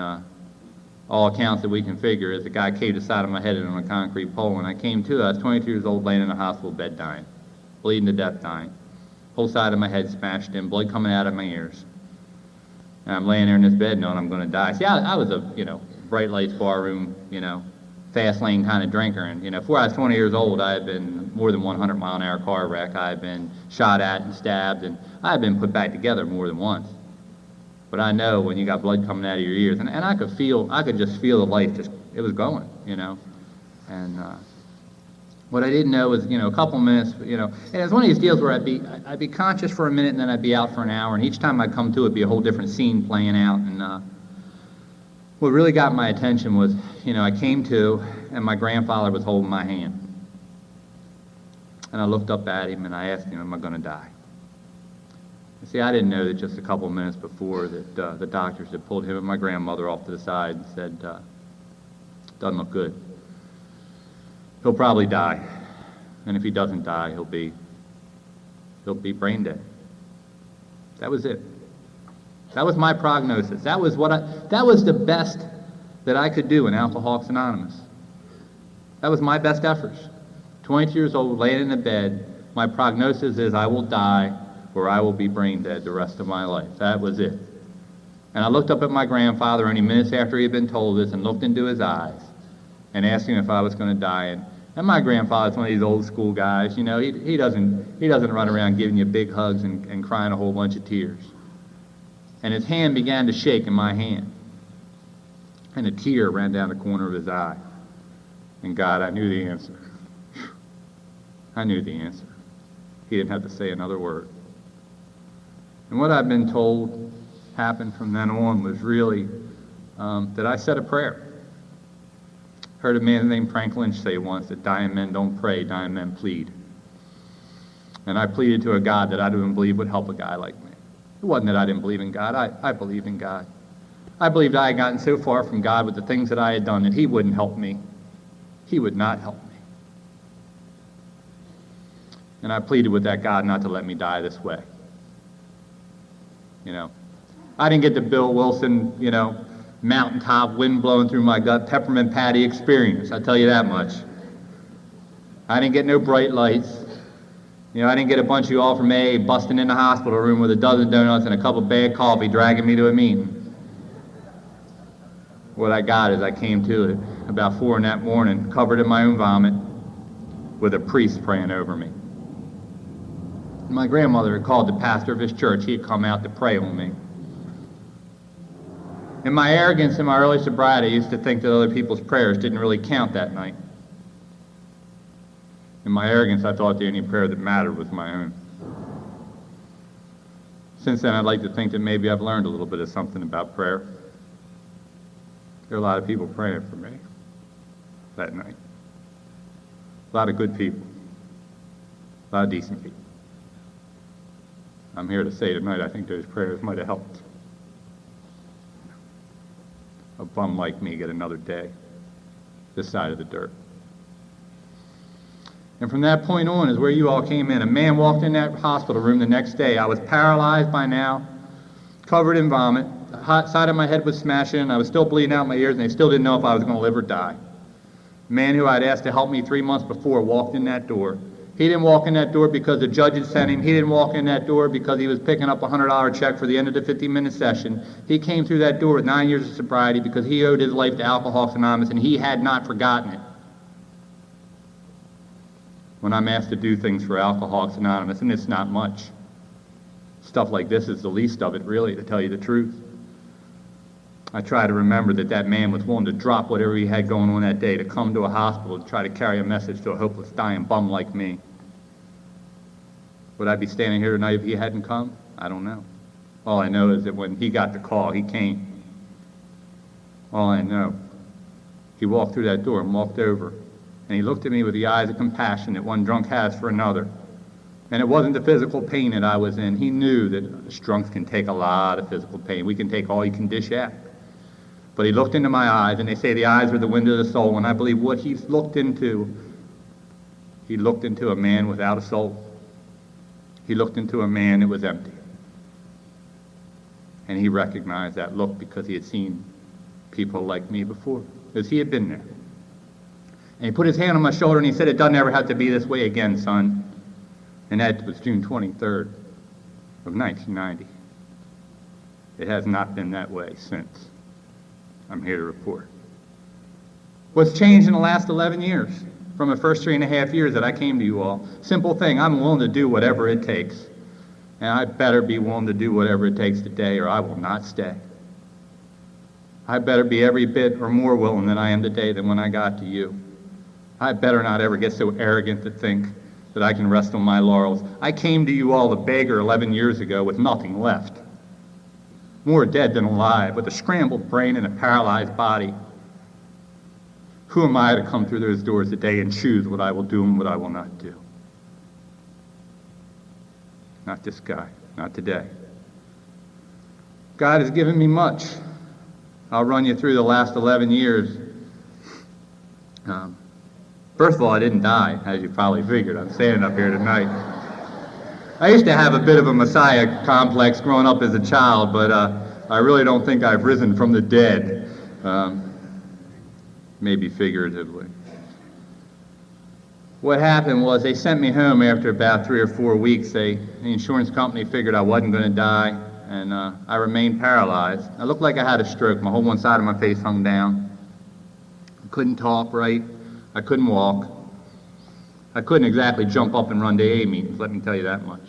all accounts that we can figure is the guy caved the side of my head in on a concrete pole. When I came to, I was 22 years old, laying in a hospital bed dying, bleeding to death dying. Whole side of my head smashed in, blood coming out of my ears. And I'm laying there in this bed knowing I'm going to die. See, I was a, you know, bright lights, bar room, you know, fast lane kind of drinker. And, you know, before I was 20 years old, I had been more than 100-mile-an-hour car wreck. I had been shot at and stabbed, and I had been put back together more than once. But I know when you got blood coming out of your ears, and I could just feel the life it was going, you know. And what I didn't know was, you know, a couple minutes, you know, and it was one of these deals where I'd be conscious for a minute, and then I'd be out for an hour, and each time I'd come to, it'd be a whole different scene playing out. And what really got my attention was, you know, I came to, and my grandfather was holding my hand. And I looked up at him, and I asked him, am I going to die? You see, I didn't know that just a couple minutes before that the doctors had pulled him and my grandmother off to the side and said, doesn't look good. He'll probably die. And if he doesn't die, he'll be brain dead. That was it. That was my prognosis. That was the best that I could do in Alcoholics Anonymous. That was my best efforts. 22 years old, laying in the bed, my prognosis is I will die or I will be brain dead the rest of my life. That was it. And I looked up at my grandfather only minutes after he had been told this and looked into his eyes and asked him if I was going to die. And my grandfather's one of these old school guys, you know, he doesn't run around giving you big hugs and crying a whole bunch of tears. And his hand began to shake in my hand. And a tear ran down the corner of his eye. And God, I knew the answer. I knew the answer. He didn't have to say another word. And what I've been told happened from then on was really that I said a prayer. Heard a man named Frank Lynch say once that dying men don't pray, dying men plead. And I pleaded to a God that I didn't believe would help a guy like me. It wasn't that I didn't believe in God. I believed in God. I believed I had gotten so far from God with the things that I had done that he wouldn't help me. He would not help me. And I pleaded with that God not to let me die this way. You know, I didn't get the Bill Wilson, you know, mountaintop, wind blowing through my gut, peppermint patty experience, I'll tell you that much. I didn't get no bright lights. You know, I didn't get a bunch of you all from AA busting in the hospital room with a dozen donuts and a cup of bad coffee dragging me to a meeting. What I got is I came to it about 4 in that morning, covered in my own vomit, with a priest praying over me. My grandmother had called the pastor of his church. He had come out to pray on me. In my arrogance in my early sobriety, I used to think that other people's prayers didn't really count that night. In my arrogance, I thought the only prayer that mattered was my own. Since then, I'd like to think that maybe I've learned a little bit of something about prayer. There are a lot of people praying for me that night. A lot of good people. A lot of decent people. I'm here to say tonight, I think those prayers might have helped. A bum like me get another day this side of the dirt. And from that point on is where you all came in. A man walked in that hospital room the next day. I was paralyzed by now, covered in vomit. The hot side of my head was smashing, and I was still bleeding out my ears, and they still didn't know if I was going to live or die. A man who I'd asked to help me 3 months before walked in that door, He didn't walk in that door because the judge had sent him. He didn't walk in that door because he was picking up a $100 check for the end of the 50-minute session. He came through that door with 9 years of sobriety because he owed his life to Alcoholics Anonymous, and he had not forgotten it. When I'm asked to do things for Alcoholics Anonymous, and it's not much. Stuff like this is the least of it, really, to tell you the truth. I try to remember that that man was willing to drop whatever he had going on that day to come to a hospital to try to carry a message to a hopeless, dying bum like me. Would I be standing here tonight if he hadn't come? I don't know. All I know is that when he got the call, he came. All I know, he walked through that door and walked over, and he looked at me with the eyes of compassion that one drunk has for another. And it wasn't the physical pain that I was in. He knew that us drunks can take a lot of physical pain. We can take all you can dish out. But he looked into my eyes, and they say the eyes are the window of the soul, and I believe what he looked into a man without a soul. He looked into a man that was empty. And he recognized that look because he had seen people like me before, because he had been there. And he put his hand on my shoulder and he said, "It doesn't ever have to be this way again, son." And that was June 23rd of 1990. It has not been that way since. I'm here to report. What's changed in the last 11 years from the first 3.5 years that I came to you all? Simple thing, I'm willing to do whatever it takes. And I better be willing to do whatever it takes today or I will not stay. I better be every bit or more willing than I am today than when I got to you. I better not ever get so arrogant to think that I can rest on my laurels. I came to you all a beggar 11 years ago with nothing left. More dead than alive, with a scrambled brain and a paralyzed body. Who am I to come through those doors today and choose what I will do and what I will not do? Not this guy, not today. God has given me much. I'll run you through the last 11 years. First of all, I didn't die, as you probably figured. I'm standing up here tonight. I used to have a bit of a messiah complex growing up as a child, but I really don't think I've risen from the dead, maybe figuratively. What happened was they sent me home after about 3 or 4 weeks. The insurance company figured I wasn't going to die, and I remained paralyzed. I looked like I had a stroke. My whole one side of my face hung down. I couldn't talk right. I couldn't walk. I couldn't exactly jump up and run to AA meetings, let me tell you that much.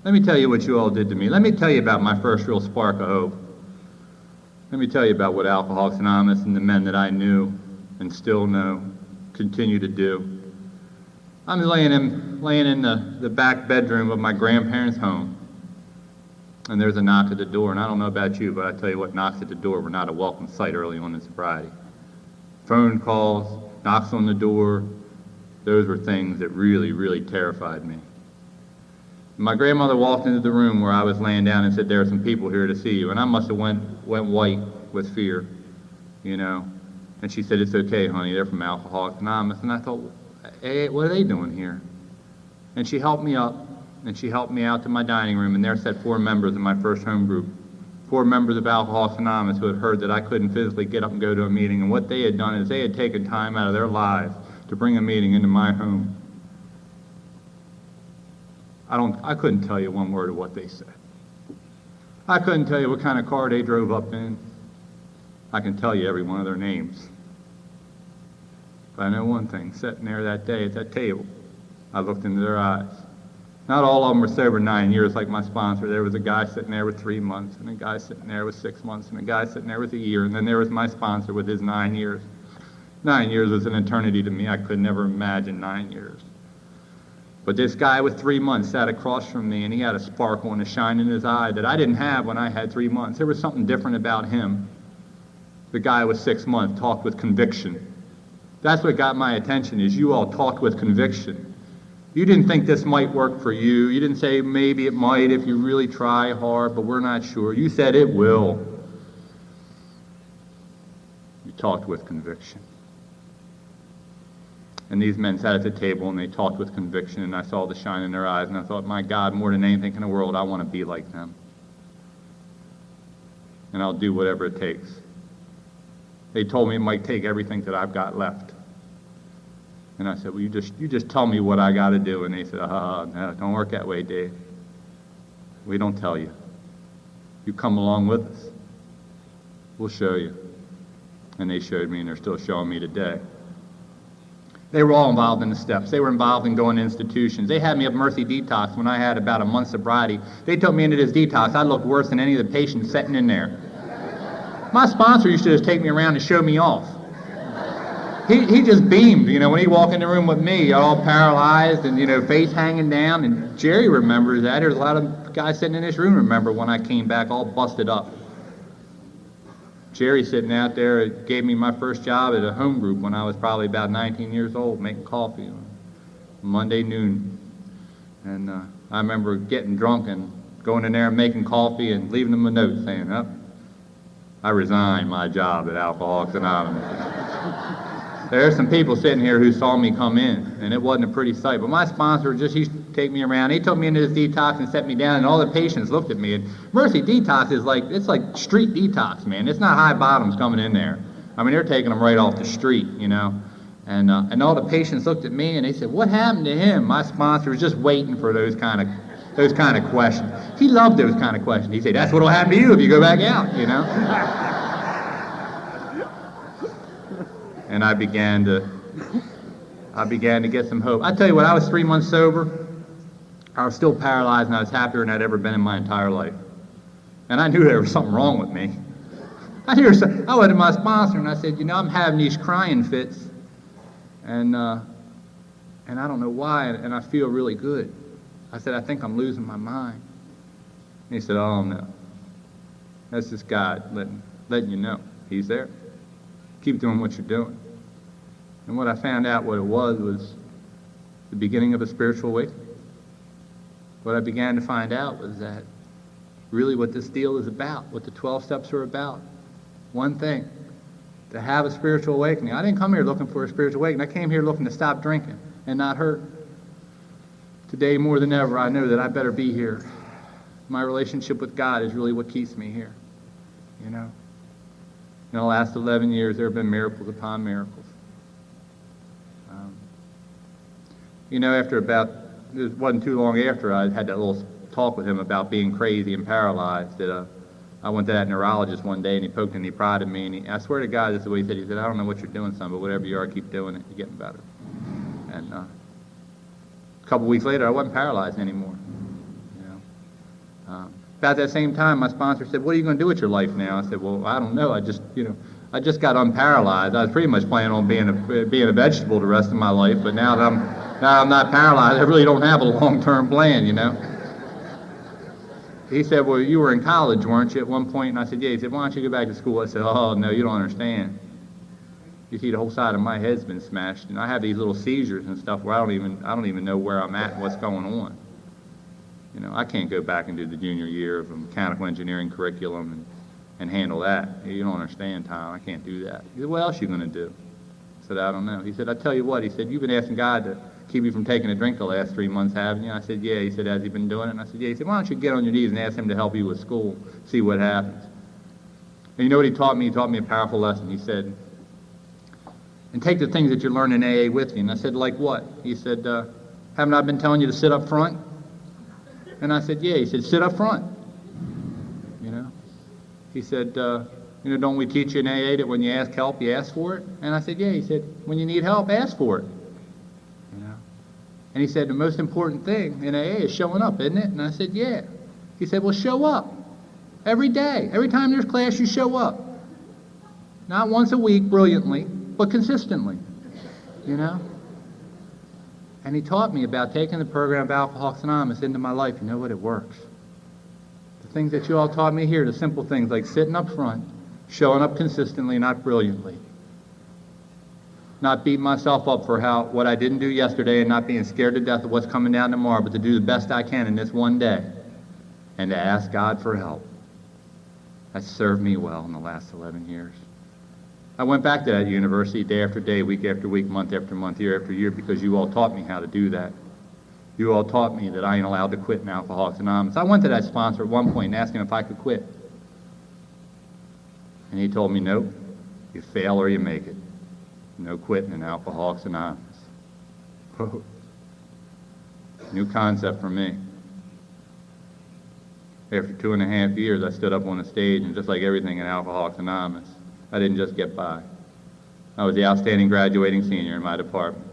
Let me tell you what you all did to me. Let me tell you about my first real spark of hope. Let me tell you about what Alcoholics Anonymous and the men that I knew and still know continue to do. I'm laying in the back bedroom of my grandparents' home, and there's a knock at the door, and I don't know about you, but I tell you what, knocks at the door were not a welcome sight early on in sobriety. Phone calls, knocks on the door, those were things that really, really terrified me. My grandmother walked into the room where I was laying down and said, "There are some people here to see you," and I must have went white with fear, you know. And she said, "It's okay, honey, they're from Alcoholics Anonymous." And I thought, "Hey, what are they doing here?" And she helped me up, and she helped me out to my dining room, and there sat 4 members of my first home group, 4 members of Alcoholics Anonymous who had heard that I couldn't physically get up and go to a meeting, and what they had done is they had taken time out of their lives to bring a meeting into my home. I couldn't tell you one word of what they said. I couldn't tell you what kind of car they drove up in. I can tell you every one of their names. But I know one thing, sitting there that day at that table, I looked into their eyes. Not all of them were sober 9 years like my sponsor. There was a guy sitting there with 3 months, and a guy sitting there with 6 months, and a guy sitting there with a year, and then there was my sponsor with his 9 years. 9 years was an eternity to me. I could never imagine 9 years. But this guy with 3 months sat across from me, and he had a sparkle and a shine in his eye that I didn't have when I had 3 months. There was something different about him. The guy with 6 months talked with conviction. That's what got my attention, is you all talked with conviction. You didn't think this might work for you. You didn't say maybe it might if you really try hard, but we're not sure. You said it will. You talked with conviction. And these men sat at the table and they talked with conviction, and I saw the shine in their eyes, and I thought, my God, more than anything in the world, I want to be like them. And I'll do whatever it takes. They told me it might take everything that I've got left. And I said, well, you just tell me what I got to do. And they said, no, don't work that way, Dave. We don't tell you. You come along with us. We'll show you. And they showed me, and they're still showing me today. They were all involved in the steps. They were involved in going to institutions. They had me up Mercy Detox when I had about a month's sobriety. They took me into this detox. I looked worse than any of the patients sitting in there. My sponsor used to just take me around and show me off. He just beamed, when he walked in the room with me, all paralyzed and, face hanging down. And Jerry remembers that. There's a lot of guys sitting in this room remember when I came back all busted up. Jerry sitting out there gave me my first job at a home group when I was probably about 19 years old, making coffee on Monday noon. And I remember getting drunk and going in there and making coffee and leaving them a note saying, I resigned my job at Alcoholics Anonymous. There are some people sitting here who saw me come in, and it wasn't a pretty sight. But my sponsor just used to take me around. He took me into this detox and set me down, and all the patients looked at me. And Mercy Detox is it's like street detox, man. It's not high bottoms coming in there. I mean, they're taking them right off the street, And all the patients looked at me, and they said, "What happened to him?" My sponsor was just waiting for those kind of questions. He loved those kind of questions. He said, "That's what'll happen to you if you go back out," And I began to get some hope. I tell you what, I was 3 months sober. I was still paralyzed, and I was happier than I'd ever been in my entire life. And I knew there was something wrong with me. I went to my sponsor, and I said, I'm having these crying fits, and I don't know why, and I feel really good. I said, I think I'm losing my mind. And he said, oh, no. That's just God letting you know. He's there. Keep doing what you're doing. And what I found out what it was the beginning of a spiritual awakening. What I began to find out was that really what this deal is about, what the 12 steps are about, one thing, to have a spiritual awakening. I didn't come here looking for a spiritual awakening. I came here looking to stop drinking and not hurt. Today, more than ever, I know that I better be here. My relationship with God is really what keeps me here, In the last 11 years, there have been miracles upon miracles. It wasn't too long after I had that little talk with him about being crazy and paralyzed that I went to that neurologist one day, and he poked and he prodded me, and I swear to God, this is what he said. He said, I don't know what you're doing, son, but whatever you are, keep doing it. You're getting better. And a couple weeks later, I wasn't paralyzed anymore. About that same time, my sponsor said, what are you going to do with your life now? I said, well, I don't know. I just got unparalyzed. I was pretty much planning on being a vegetable the rest of my life, but now that I'm not paralyzed, I really don't have a long-term plan, He said, well, you were in college, weren't you, at one point? And I said, yeah. He said, why don't you go back to school? I said, oh, no, you don't understand. You see, the whole side of my head's been smashed, and I have these little seizures and stuff where I don't even know where I'm at and what's going on. I can't go back and do the junior year of a mechanical engineering curriculum and handle that. You don't understand, Tom. I can't do that. He said, what else are you going to do? I said, I don't know. He said, I tell you what. He said, you've been asking God to keep you from taking a drink the last 3 months, haven't you? I said, yeah. He said, has he been doing it? And I said, yeah. He said, why don't you get on your knees and ask him to help you with school, see what happens. And you know what he taught me? He taught me a powerful lesson. He said, and take the things that you learn in AA with you. And I said, like what? He said, haven't I been telling you to sit up front? And I said, yeah. He said, sit up front. He said, don't we teach you in AA that when you ask help, you ask for it? And I said, yeah. He said, when you need help, ask for it. And he said, the most important thing in AA is showing up, isn't it? And I said, yeah. He said, well, show up. Every day. Every time there's class, you show up. Not once a week, brilliantly, but consistently. And he taught me about taking the program of Alcoholics Anonymous into my life. You know what? It works. The things that you all taught me here, the simple things like sitting up front, showing up consistently, not brilliantly. Not beating myself up for what I didn't do yesterday and not being scared to death of what's coming down tomorrow, but to do the best I can in this one day and to ask God for help. That's served me well in the last 11 years. I went back to that university day after day, week after week, month after month, year after year, because you all taught me how to do that. You all taught me that I ain't allowed to quit in Alcoholics Anonymous. I went to that sponsor at one point and asked him if I could quit. And he told me, nope, you fail or you make it. No quitting in Alcoholics Anonymous. Whoa. New concept for me. After 2.5 years, I stood up on the stage, and just like everything in Alcoholics Anonymous, I didn't just get by. I was the outstanding graduating senior in my department.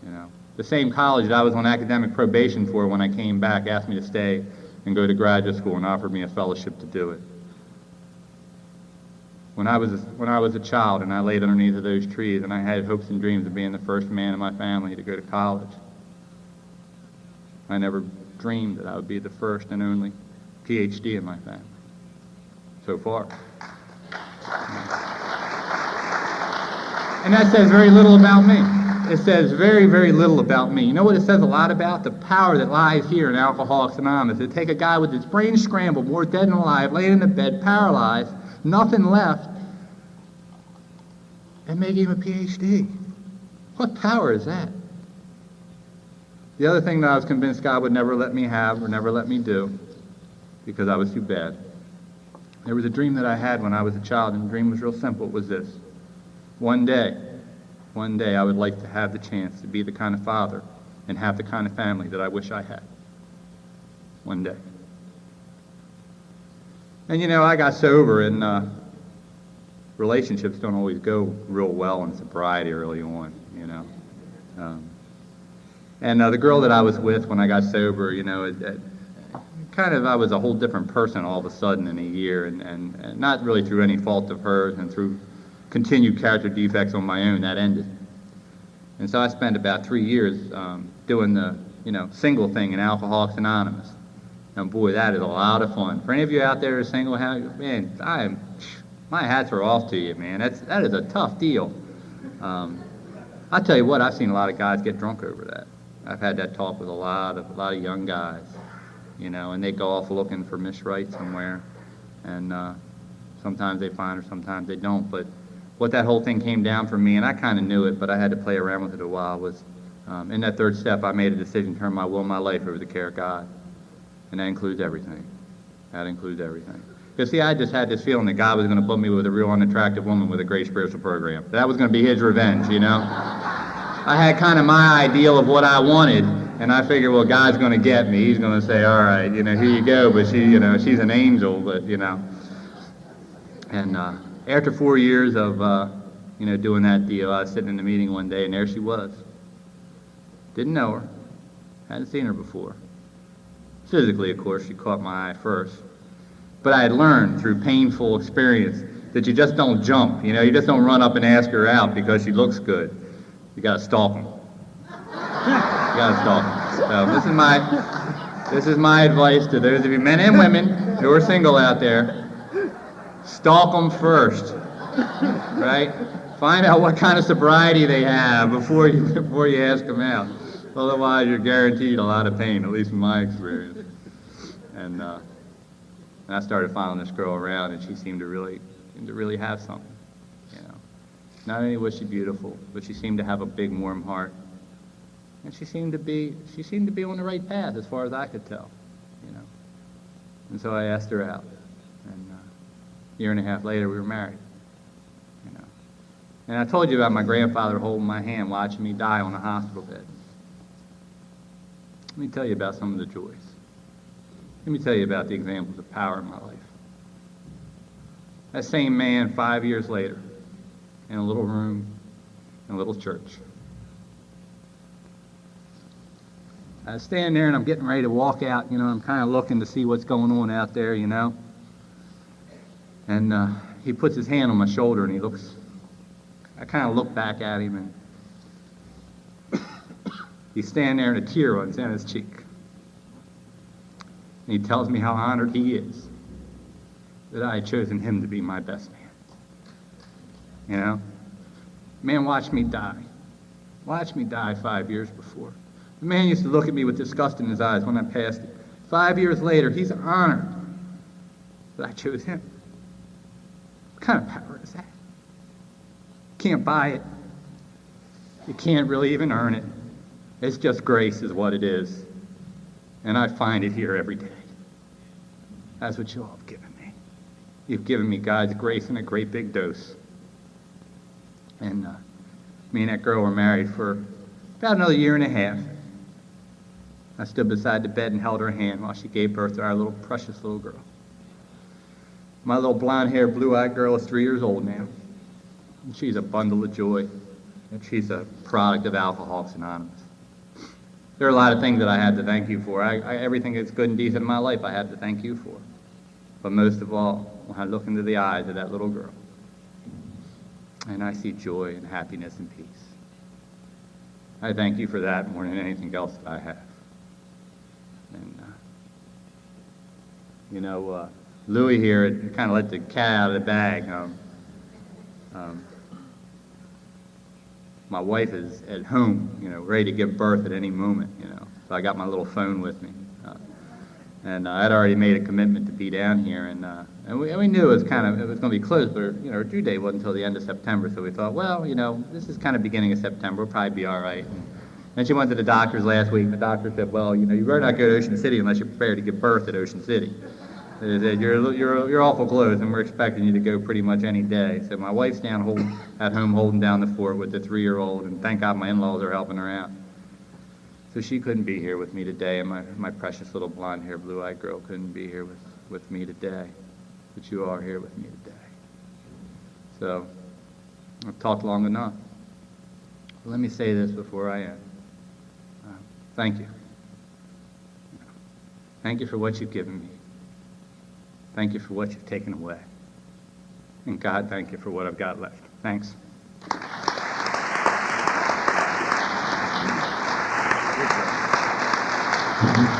You know, the same college that I was on academic probation for when I came back asked me to stay and go to graduate school and offered me a fellowship to do it. When I was a child and I laid underneath of those trees and I had hopes and dreams of being the first man in my family to go to college, I never dreamed that I would be the first and only PhD in my family. So far. And that says very little about me. It says very, very little about me. You know what it says a lot about? The power that lies here in Alcoholics Anonymous. To take a guy with his brain scrambled, more dead than alive, laying in the bed, paralyzed, nothing left, and make him a PhD. What power is that? The other thing that I was convinced God would never let me have or never let me do, because I was too bad. There was a dream that I had when I was a child, and the dream was real simple. It was this. One day, I would like to have the chance to be the kind of father and have the kind of family that I wish I had. One day. And you know, I got sober, and relationships don't always go real well in sobriety early on, you know. And the girl that I was with when I got sober, you know, I was a whole different person all of a sudden in a year, and not really through any fault of hers, and through continued character defects on my own, that ended. And so I spent about 3 years doing the, single thing in Alcoholics Anonymous. And boy, that is a lot of fun. For any of you out there who are single, man, my hats are off to you, man. That is a tough deal. I'll tell you what, I've seen a lot of guys get drunk over that. I've had that talk with a lot of young guys, and they go off looking for Miss Right somewhere, and sometimes they find her, sometimes they don't. But what that whole thing came down for me, and I kind of knew it, but I had to play around with it a while, was in that third step, I made a decision to turn my will and my life over to the care of God. And that includes everything. That includes everything. Because, see, I just had this feeling that God was going to put me with a real unattractive woman with a great spiritual program. That was going to be his revenge, I had kind of my ideal of what I wanted, and I figured, well, God's going to get me. He's going to say, all right, here you go, but she's an angel, but, And after 4 years of, doing that deal, I was sitting in the meeting one day, and there she was. Didn't know her. Hadn't seen her before. Physically, of course, she caught my eye first. But I had learned through painful experience that you just don't jump. You just don't run up and ask her out because she looks good. You got to stalk them. You got to stalk them. So this is my advice to those of you men and women who are single out there. Stalk them first, right? Find out what kind of sobriety they have before you ask them out. Otherwise, you're guaranteed a lot of pain, at least in my experience. And I started following this girl around, and she seemed to really have something. Not only was she beautiful, but she seemed to have a big, warm heart, and she seemed to be on the right path as far as I could tell. And so I asked her out, and a year and a half later, we were married. And I told you about my grandfather holding my hand, watching me die on a hospital bed. Let me tell you about some of the joys. Let me tell you about the examples of power in my life. That same man, 5 years later, in a little room, in a little church. I was standing there, and I'm getting ready to walk out. I'm kind of looking to see what's going on out there, And he puts his hand on my shoulder, and I kind of look back at him, and he's standing there, and a tear runs down his cheek. And he tells me how honored he is that I had chosen him to be my best man. Man watched me die. Watched me die 5 years before. The man used to look at me with disgust in his eyes when I passed him. 5 years later, he's honored that I chose him. What kind of power is that? You can't buy it. You can't really even earn it. It's just grace is what it is. And I find it here every day. That's what you all have given me. You've given me God's grace in a great big dose. And me and that girl were married for about another year and a half, I stood beside the bed and held her hand while she gave birth to our little precious little girl. My little blonde-haired, blue-eyed girl is 3 years old now. And she's a bundle of joy, and she's a product of Alcoholics Anonymous. There are a lot of things that I had to thank you for. Everything that's good and decent in my life I had to thank you for. But most of all, when I look into the eyes of that little girl, and I see joy and happiness and peace, I thank you for that more than anything else that I have. And, Louis here kind of let the cat out of the bag. My wife is at home, ready to give birth at any moment, So I got my little phone with me. And I'd already made a commitment to be down here, and we knew it was going to be close, but our due date wasn't until the end of September, so we thought, well, this is kind of beginning of September, we'll probably be all right. And she went to the doctor's last week, and the doctor said, well, you better not go to Ocean City unless you're prepared to give birth at Ocean City. They said, you're awful close, and we're expecting you to go pretty much any day. So my wife's down at home holding down the fort with the 3-year-old, and thank God my in-laws are helping her out. So she couldn't be here with me today, and my precious little blonde-haired, blue-eyed girl couldn't be here with me today. But you are here with me today. So I've talked long enough. Let me say this before I end. Thank you. Thank you for what you've given me. Thank you for what you've taken away. And God, thank you for what I've got left. Thanks. Good job.